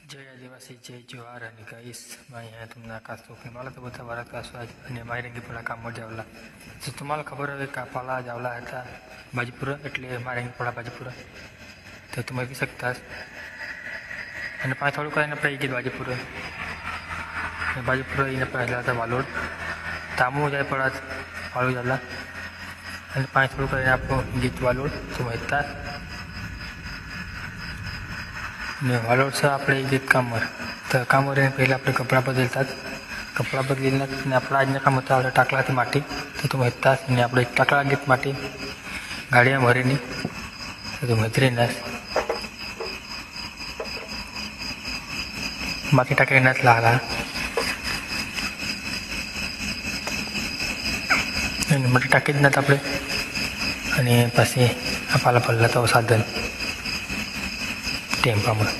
जय आदिवासी जय जोहार आणि गाईस मैं यहाँ तुम्हाला कासतो की मला तर બધા भारत कासतो आज અને મારી રંગી પડા કામમાં જાવલા તો तुम्हाला ખબર હવે કાપાલા જાવલા હતા બાજીપુરા એટલે મારી રંગી પડા બાજીપુરા તો તમે જોઈ શકતા અને પાંચ થોડું કરીને આપણે ગીત બાજીપુરા એને પહેલા હતા વાલોડ તામું જાય પડા વાલોડ જાવલા અને પાંચ થોડું કરીને આપણું ગીત વાલોડ તમે હતા ને વાલોડ છે આપણે ગીત કામર તો કામર એને પહેલાં આપણે કપડાં બદલતા કપડાં બદલીને આપણા આજના કામ હતા આપણે ટાકલાથી માટી તો તમે હતા ને આપણે ટાકલા ગીત માટી ગાડીમાં ભરીની તો મૈત્રીના માટી ટાંકીને લાગલા અને માટી ટાંકી જ નથી આપણે અને પછી આ પાલા પલ્લા તો સાધન ટેમ્પામાં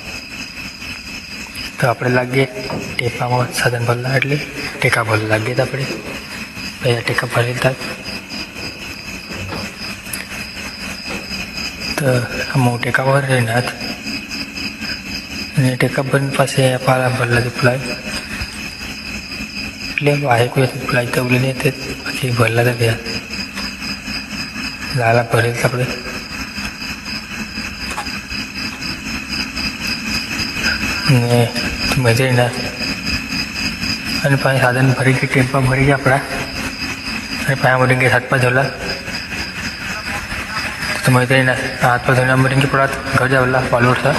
તો આપણે લાગીએ ટેમ્પામાં સાધન ભરલા એટલે ટેકા ભરલા લાગીએ તો આપણે પહેલાં ટેકા ભરેલા તો આમાં ટેકા ભરે નાથ અને ટેકા ભરીને પાસે પાલા ભરલા પલાય એટલે વાહે કોઈ પલાય તો બોલીને તે પછી ભરલા તો ગયા લાલા ભરેલા આપણે ને મજેના અને પાછી સાધન ભરી ગઈ ટેમ્પા ભરી ગયા આપણા અને પાયા મરી ગયા હાથ પા ધોલા તો મજેના હાથ પા ધોના મરી ગયા પડા घर जावला वालोड था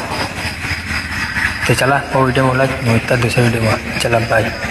तो चला वो वीडियो बोला मिलता दूसरे वीडियो में चला बाय।